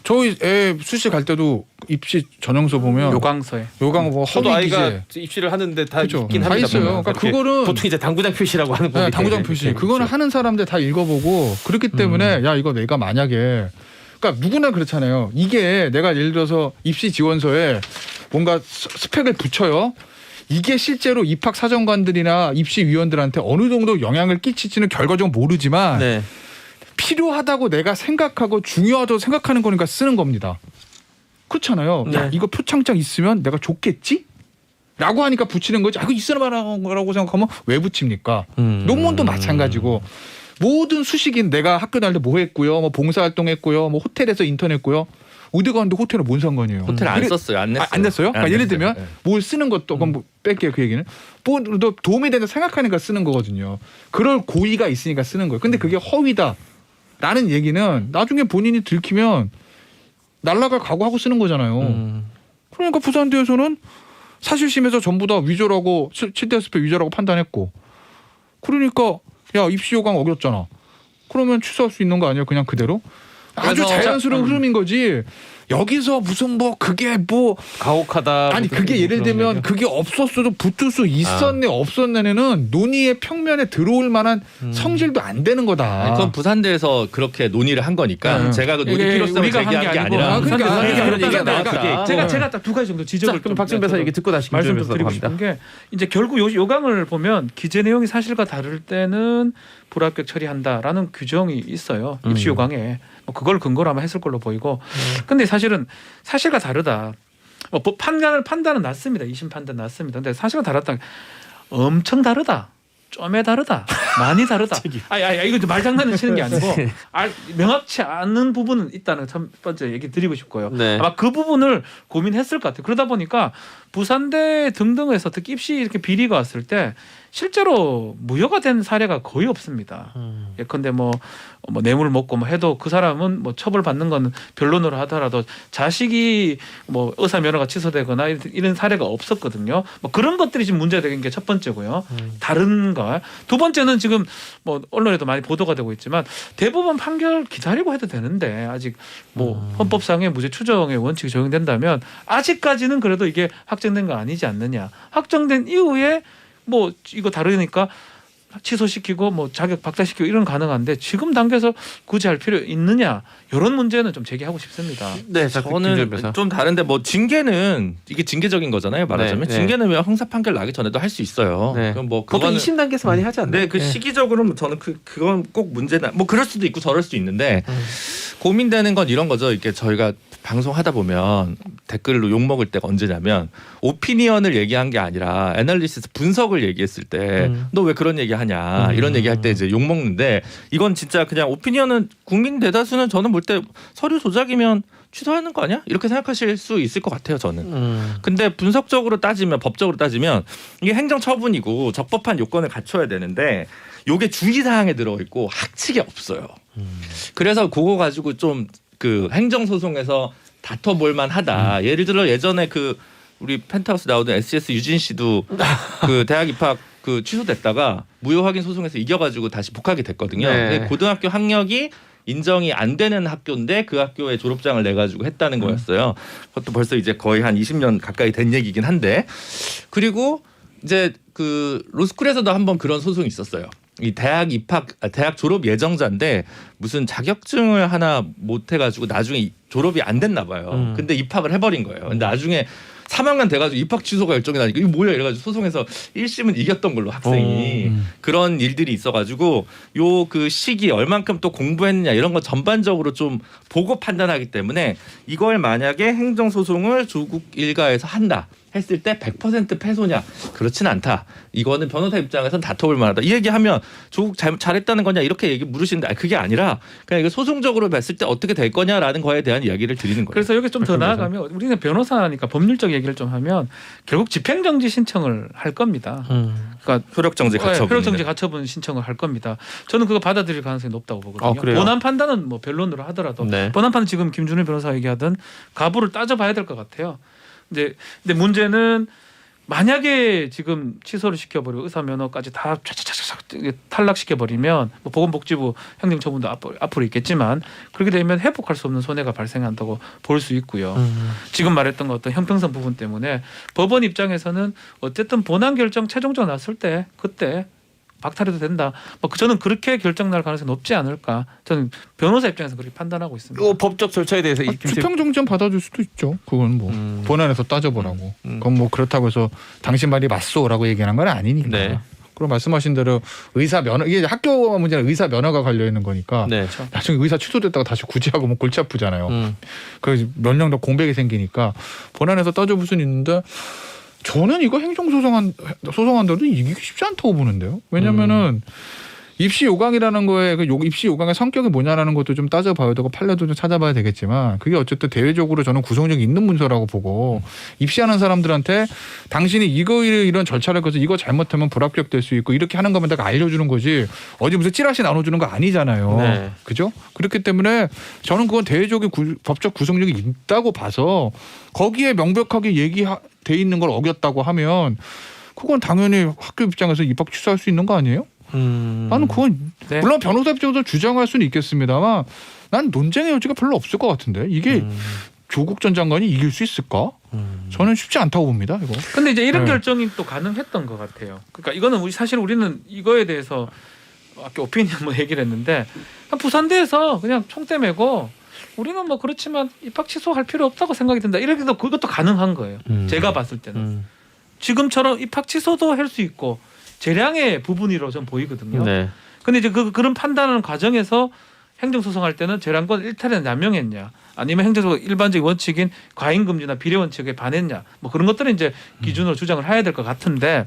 저희 애 수시 갈 때도 입시 전형서 보면 요강서에. 요강 뭐 저도 허위 아이가 기재 입시를 하는데 다 그렇죠. 있긴 다 합니다. 있어요. 보면. 그러니까 그렇게 그거는 보통 이제 당구장 표시라고 하는 거기 네, 당구장 때문에. 표시 그거는 하는 사람들 다 읽어보고 그렇기 때문에 야 이거 내가 만약에 그러니까 누구나 그렇잖아요. 이게 내가 예를 들어서 입시 지원서에 뭔가 스펙을 붙여요. 이게 실제로 입학사정관들이나 입시위원들한테 어느 정도 영향을 끼칠지는 결과적으로 모르지만 네. 필요하다고 내가 생각하고 중요하다고 생각하는 거니까 쓰는 겁니다. 그렇잖아요. 야, 네. 이거 표창장 있으면 내가 좋겠지? 라고 하니까 붙이는 거지. 아, 이거 있을 만한 거라고 생각하면 왜 붙입니까? 논문도 마찬가지고 모든 수식인 내가 학교 다닐 때 뭐 했고요. 뭐 봉사활동 했고요. 뭐 호텔에서 인턴 했고요. 의대 갔는데 호텔은 뭔 상관이에요. 호텔 안 그래- 썼어요. 안 냈어요. 안 냈어요? 그러니까 예를 들면 네. 뭘 쓰는 것도 그럼 뭐 뺄게요 그 얘기는. 뭐 도움이 된다 생각하니까 쓰는 거거든요. 그럴 고의가 있으니까 쓰는 거예요. 근데 그게 허위다라는 얘기는 나중에 본인이 들키면 날라갈 각오하고 쓰는 거잖아요. 그러니까 부산대에서는 사실심에서 전부 다 위조라고 7대 스페 위조라고 판단했고 그러니까 야 입시 요강 어겼잖아. 그러면 취소할 수 있는 거 아니에요? 그냥 그대로? 아주 그래서 자연스러운 흐름인 거지. 여기서 무슨 뭐 그게 뭐 가혹하다. 아니 그게 예를 들면 그게 없었어도 붙을 수 있었네 없었네는 논의의 평면에 들어올 만한 성질도 안 되는 거다. 아니, 그건 부산대에서 그렇게 논의를 한 거니까 제가 그 논의 이게 필요성을 우리가 한 제기한 게 아니고 아니라 그러니까 부산대에서 그런 그런 얘기가 나왔다. 나왔다. 제가 딱 두 가지 정도 지적을 자, 그럼 좀 박준배 사 얘기 듣고 다시 말씀을 김준배 드리고 합니다. 싶은 게 이제 결국 요강을 보면 기재 내용이 사실과 다를 때는 불합격 처리한다라는 규정이 있어요. 입시 요강에 뭐 그걸 근거로 아마 했을 걸로 보이고. 근데 사실은 사실과 다르다. 뭐 판단은 났습니다. 2심 판단 났습니다. 근데 사실과 다르다. 엄청 다르다. 좀에 다르다. 많이 다르다. 이거 말장난을 치는 게 아니고 명확치 않은 부분은 있다는 첫 번째 얘기 드리고 싶고요. 네. 아마 그 부분을 고민했을 것 같아요. 그러다 보니까 부산대 등등에서 특히 입시 이렇게 비리가 왔을 때 실제로 무효가 된 사례가 거의 없습니다. 예컨대 뭐 뇌물 먹고 뭐 해도 그 사람은 뭐 처벌받는 건 변론으로 하더라도 자식이 뭐 의사 면허가 취소되거나 이런 사례가 없었거든요. 뭐 그런 것들이 지금 문제되는 게 첫 번째고요. 다른 거. 두 번째는 지금 뭐 언론에도 많이 보도가 되고 있지만 대법원 판결 기다리고 해도 되는데 아직 뭐 헌법상의 무죄 추정의 원칙이 적용된다면 아직까지는 그래도 이게 확정된 거 아니지 않느냐. 확정된 이후에 뭐 이거 다르니까 취소시키고 뭐 자격 박탈시키고 이런 가능한데 지금 단계에서 굳이 할 필요 있느냐 이런 문제는 좀 제기하고 싶습니다. 네, 자, 김준배 저는 변호사. 좀 다른데 뭐 징계는 이게 징계적인 거잖아요. 말하자면 네, 네. 징계는 왜 형사 판결 나기 전에도 할 수 있어요. 네. 그럼 뭐 보통 그거는 2심 단계에서 많이 하지 않나요? 네, 그 시기적으로는 저는 그건 꼭 문제다. 뭐 그럴 수도 있고 저럴 수도 있는데 고민되는 건 이런 거죠. 이렇게 저희가 방송하다 보면 댓글로 욕 먹을 때가 언제냐면 오피니언을 얘기한 게 아니라 애널리시스 분석을 얘기했을 때 너 왜 그런 얘기하냐 이런 얘기할 때 이제 욕 먹는데 이건 진짜 그냥 오피니언은 국민 대다수는 저는 볼 때 서류 조작이면 취소하는 거 아니야? 이렇게 생각하실 수 있을 것 같아요. 저는. 근데 분석적으로 따지면 법적으로 따지면 이게 행정처분이고 적법한 요건을 갖춰야 되는데 요게 주의사항에 들어있고 학칙에 없어요. 그래서 그거 가지고 좀 그 행정소송에서 다퉈볼 만하다. 예를 들어 예전에 그 우리 펜트하우스 나오던 SES 유진 씨도 그 대학 입학 그 취소됐다가 무효 확인 소송에서 이겨가지고 다시 복학이 됐거든요. 네. 근데 고등학교 학력이 인정이 안 되는 학교인데 그 학교에 졸업장을 내 가지고 했다는 거였어요. 그것도 벌써 이제 거의 한 20년 가까이 된 얘기긴 한데 그리고 이제 그 로스쿨에서도 한번 그런 소송이 있었어요. 이 대학 졸업 예정자인데 무슨 자격증을 하나 못 해가지고 나중에 졸업이 안 됐나 봐요. 근데 입학을 해버린 거예요. 근데 나중에 3학년 돼가지고 입학 취소가 결정이 나니까 이거 뭐야 이래가지고 소송에서 1심은 이겼던 걸로 학생이 그런 일들이 있어가지고 요 그 시기 얼만큼 또 공부했느냐 이런 거 전반적으로 좀 보고 판단하기 때문에 이걸 만약에 행정소송을 조국 일가에서 한다 했을 때 100% 패소냐 그렇진 않다. 이거는 변호사 입장에서는 다퉈볼 만하다. 이 얘기하면 조국 잘했다는 거냐 이렇게 얘기 물으시는데 그게 아니라 그냥 이거 소송적으로 봤을 때 어떻게 될 거냐라는 거에 대한 이야기를 드리는 거예요. 그래서 여기 좀 더 나아가면 우리는 변호사니까 법률적 얘기를 좀 하면 결국 집행정지 신청을 할 겁니다. 그러니까 효력정지 가처분. 효력정지 가처분 신청을 할 겁니다. 저는 그거 받아들일 가능성이 높다고 보거든요. 그래요? 본안 판단은 뭐 변론으로 하더라도 네. 본안 판단 지금 김준일 변호사 얘기하던 가부를 따져봐야 될 것 같아요. 근데 문제는 만약에 지금 취소를 시켜버리고 의사 면허까지 다 촤촤촤 탈락시켜버리면 뭐 보건복지부 행정처분도 앞으로 있겠지만 그렇게 되면 회복할 수 없는 손해가 발생한다고 볼 수 있고요. 지금 말했던 것 어떤 형평성 부분 때문에 법원 입장에서는 어쨌든 본안 결정 최종적으로 났을 때 그때 박탈해도 된다. 뭐 저는 그렇게 결정 날 가능성이 높지 않을까. 저는 변호사 입장에서 그렇게 판단하고 있습니다. 이 법적 절차에 대해서 수평정지는 받아줄 수도 있죠. 그건 뭐 본안에서 따져보라고. 그건 뭐 그렇다고 해서 당신 말이 맞소라고 얘기하는 건 아니니까. 네. 그럼 말씀하신 대로 의사 면허 이게 학교 문제는 의사 면허가 걸려 있는 거니까 네. 나중에 의사 취소됐다가 다시 구제하고 뭐 골치 아프잖아요. 그 몇 년 더 공백이 생기니까 본안에서 따져볼 수는 있는데 저는 이거 행정소송한다도 이기기 쉽지 않다고 보는데요. 왜냐면은 입시 요강이라는 거에 그 입시 요강의 성격이 뭐냐라는 것도 좀 따져봐야 되고 판례도 좀 찾아봐야 되겠지만 그게 어쨌든 대외적으로 저는 구성력이 있는 문서라고 보고 입시하는 사람들한테 당신이 이런 절차를 거쳐 이거 잘못하면 불합격될 수 있고 이렇게 하는 거면 내가 알려주는 거지 어디 무슨 찌라시 나눠주는 거 아니잖아요. 네. 그죠? 그렇기 때문에 저는 그건 대외적인 법적 구성력이 있다고 봐서 거기에 명백하게 얘기돼 있는 걸 어겼다고 하면 그건 당연히 학교 입장에서 입학 취소할 수 있는 거 아니에요? 나는 그건 네. 물론 변호사 입장에서 주장할 수는 있겠습니다만 난 논쟁의 여지가 별로 없을 것 같은데 이게 조국 전 장관이 이길 수 있을까? 저는 쉽지 않다고 봅니다. 이거. 근데 이제 이런 네. 결정이 또 가능했던 것 같아요. 그러니까 이거는 사실 우리는 이거에 대해서 아까 오피니언 뭐 얘기를 했는데 부산대에서 그냥 총대 메고 우리는 뭐 그렇지만 입학 취소할 필요 없다고 생각이 든다. 이렇게도 그것도 가능한 거예요. 제가 봤을 때는 지금처럼 입학 취소도 할 수 있고. 재량의 부분이로 전 보이거든요. 네. 근데 이제 그런 판단하는 과정에서 행정소송할 때는 재량권 일탈에 남용했냐, 아니면 행정소송 일반적인 원칙인 과잉금지나 비례 원칙에 반했냐, 뭐 그런 것들은 이제 기준으로 주장을 해야 될 것 같은데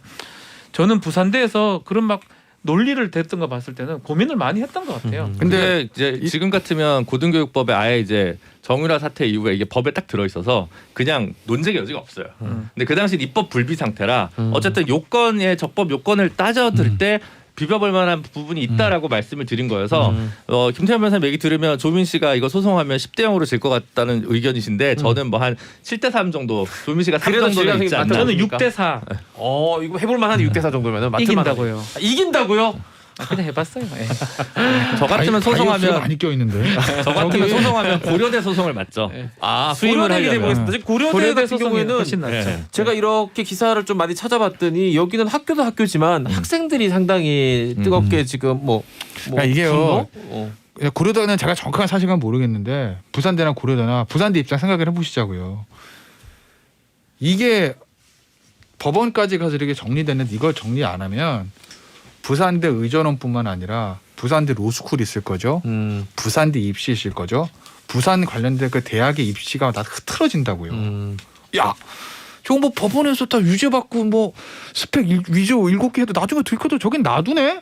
저는 부산대에서 그런 막 논리를 댔던 거 봤을 때는 고민을 많이 했던 것 같아요. 근데 이제 지금 같으면 고등교육법에 아예 이제 정유라 사태 이후에 이게 법에 딱 들어 있어서 그냥 논쟁의 여지가 없어요. 근데 그 당시 입법 불비 상태라 어쨌든 요건의 적법 요건을 따져들 때 비벼볼 만한 부분이 있다라고 말씀을 드린 거여서 김태현 변호사님 얘기 들으면 조민 씨가 이거 소송하면 10대 0으로 질 것 같다는 의견이신데 저는 뭐 한 7대 3 정도 조민 씨가 3 그래도 정도는 있지 않나. 저는 6대 4 이거 해볼 만한 6대 4 정도면은 이긴다고요. 이긴다고요? 그냥 해봤어요. 예. 저 같으면 소송하면 많이 껴 있는데. 저 같으면 소송하면 고려대 소송을 맞죠. 수임을 하려면 해보겠습니다. 지금 고려대 고려대 같은 소송이 경우에는 훨씬 낫죠. 네. 제가 이렇게 기사를 좀 많이 찾아봤더니 여기는 학교도 학교지만 학생들이 상당히 뜨겁게 지금 그러니까 이게요. 분노? 고려대는 제가 정확한 사실은 모르겠는데 부산대나 고려대나 부산대 입장 생각을 해보시자고요. 이게 법원까지 가서 이렇게 정리됐는데 이걸 정리 안 하면 부산대 의전원뿐만 아니라 부산대 로스쿨 있을 거죠. 부산대 입시 있을 거죠. 부산 관련된 그 대학의 입시가 다 흐트러진다고요. 야, 저거 뭐 법원에서 다 유죄받고 뭐 스펙 위조 7개 해도 나중에 들켜도 저긴 놔두네?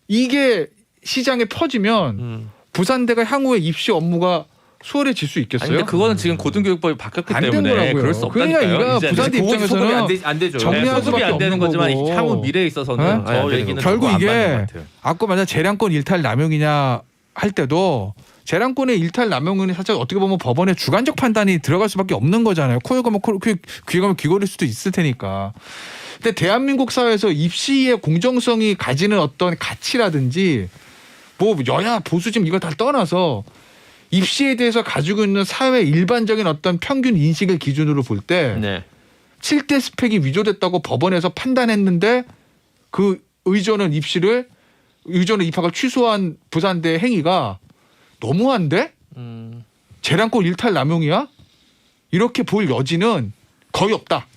이게 시장에 퍼지면 부산대가 향후에 입시 업무가 수월해질 수 있겠어요? 아니, 근데 그거는 지금 고등교육법이 바뀌었기 안 된 때문에 거라고요. 그럴 수 그러니까 없다니까요. 이거 이제는. 부산대 소급이 입장에서는 안 되죠. 정리할 소급이 수밖에 안 되는 없는 거지만 거고. 향후 미래에 있어서는 네? 저 안 얘기는 결국 조금 안 이게 맞는 것 같아요. 아까 만약 재량권 일탈 남용이냐 할 때도 재량권의 일탈 남용은 사실 어떻게 보면 법원의 주관적 판단이 들어갈 수밖에 없는 거잖아요. 코에 가면 귀에 가면 귀걸일 수도 있을 테니까. 근데 대한민국 사회에서 입시의 공정성이 가지는 어떤 가치라든지 뭐 여야 보수 지금 이거 다 떠나서 입시에 대해서 가지고 있는 사회 일반적인 어떤 평균 인식을 기준으로 볼 때 네. 7대 스펙이 위조됐다고 법원에서 판단했는데 그 의존은 입학을 취소한 부산대 행위가 너무한데? 재량권 일탈 남용이야? 이렇게 볼 여지는 거의 없다.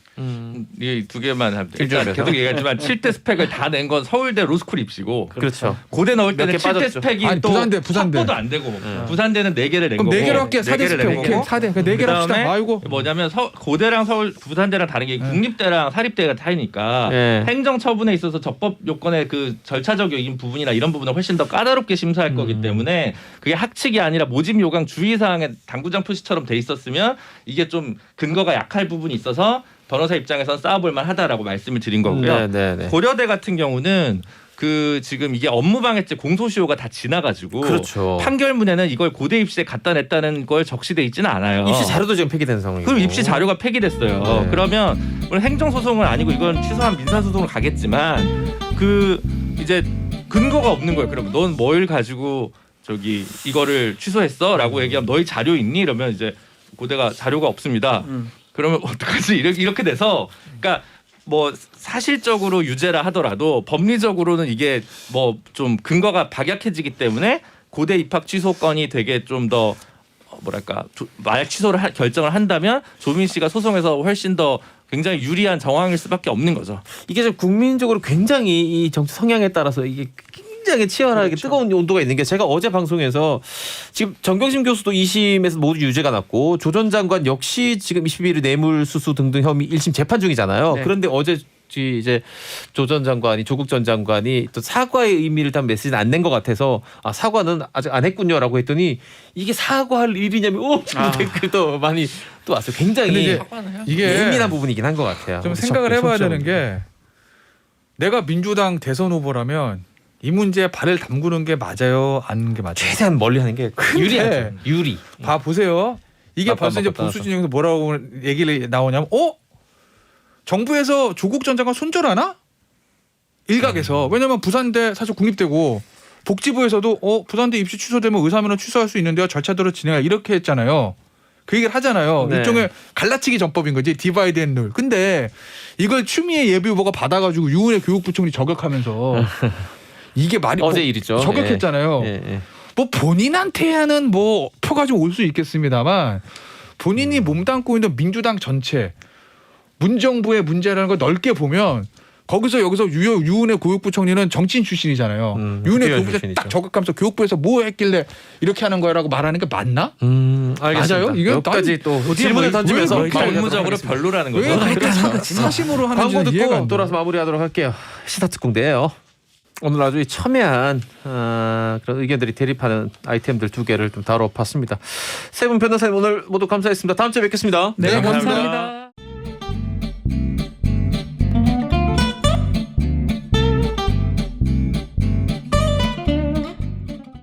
이 두 개만 하면 일단 계속 얘기하지만 7대 스펙을 다 낸 건 서울대 로스쿨 입시고 그렇죠. 고대 넣을 때는 몇개 7대 빠졌죠. 스펙이 아니, 또 부산대. 확보도 안 되고 부산대는 4개를 낸 그럼 거고 4개로 할게. 4대 4개를 스펙 낸 오케이. 거고 4대. 4개로 합시다. 그다음에 아이고. 뭐냐면 고대랑 부산대랑 다른 게 국립대랑 사립대가 차이니까 네. 행정 처분에 있어서 적법 요건의 그 절차적인 부분이나 이런 부분을 훨씬 더 까다롭게 심사할 거기 때문에 그게 학칙이 아니라 모집 요강 주의사항에 당구장 표시처럼 돼 있었으면 이게 좀 근거가 약할 부분이 있어서 변호사 입장에서는 쌓아볼 만하다라고 말씀을 드린 거고요. 네. 고려대 같은 경우는 그 지금 이게 업무방해죄 공소시효가 다 지나가지고 그렇죠. 판결문에는 이걸 고대 입시에 갖다 냈다는 걸 적시돼 있지는 않아요. 입시 자료도 지금 폐기된 상황이고. 그럼 입시 자료가 폐기됐어요. 네. 그러면 물론 행정소송은 아니고 이건 취소한 민사소송을 가겠지만 그 이제 근거가 없는 거예요. 그러면 넌 뭘 가지고 저기 이거를 취소했어?라고 얘기하면 너희 자료 있니? 이러면 이제 고대가 자료가 없습니다. 그러면 어떡하지? 이렇게 돼서 그러니까 뭐 사실적으로 유죄라 하더라도 법리적으로는 이게 뭐 좀 근거가 박약해지기 때문에 고대 입학 취소권이 되게 좀 더 뭐랄까 만약 취소를 결정을 한다면 조민 씨가 소송에서 훨씬 더 굉장히 유리한 정황일 수밖에 없는 거죠. 이게 좀 국민적으로 굉장히 이 정치 성향에 따라서 이게 굉장히 치열하게 그렇죠. 뜨거운 온도가 있는 게 제가 어제 방송에서 지금 정경심 교수도 2심에서 모두 유죄가 났고 조 전 장관 역시 지금 21일 뇌물수수 등등 혐의 1심 재판 중이잖아요. 네. 그런데 어제 이제 조 전 장관이 조국 전 장관이 또 사과의 의미를 담은 메시지는 안 낸 것 같아서 아 사과는 아직 안 했군요라고 했더니 이게 사과할 일이냐면 지금 댓글도 많이 또 왔어요. 근데 굉장히 이제 이게 예민한 부분이긴 한 것 같아요. 좀 생각을 해봐야 되는 게 내가 민주당 대선 후보라면 이 문제에 발을 담그는 게 맞아요, 안 게 맞아요? 최대한 멀리하는 게 유리하죠. 유리. 봐 보세요. 이게 나빠, 벌써 이제 나빠, 보수 나빠. 진영에서 뭐라고 얘기를 나오냐면, 정부에서 조국 전 장관 손절하나? 일각에서. 왜냐면 부산대 사실 국립대고 복지부에서도 부산대 입시 취소되면 의사면허 취소할 수 있는데요. 절차대로 진행할 이렇게 했잖아요. 그 얘기를 하잖아요. 네. 일종의 갈라치기 전법인 거지. 디바이드 앤 룰. 근데 이걸 추미애 예비후보가 받아가지고 유은혜 교육부총리 저격하면서 이게 말이 어제 일이죠. 저격했잖아요. 예, 예. 뭐 본인한테는 뭐 표가 좀 올 수 있겠습니다만 본인이 몸담고 있는 민주당 전체 문정부의 문제라는 걸 넓게 보면 거기서 여기서 유은혜 교육부총리는 정치인 출신이잖아요. 유은혜 국회의원 교육부총리 출신이죠. 딱 저격하면서 교육부에서 뭐 했길래 이렇게 하는 거야라고 말하는 게 맞나? 알겠습니다. 맞아요? 이게 여기까지 또 질문을 던지면서 왜 그렇게 법무적으로 별로라는 거죠. 왜 그렇게 사심으로 하는지 광고 이해가 듣고 안 돼. 돌아서 마무리하도록 할게요. 시사특공대예요. 오늘 아주 첨예한 그런 의견들이 대립하는 아이템들 2개를 좀 다뤄봤습니다. 세 분 변호사님 오늘 모두 감사했습니다. 다음 주에 뵙겠습니다. 네, 감사합니다. 감사합니다.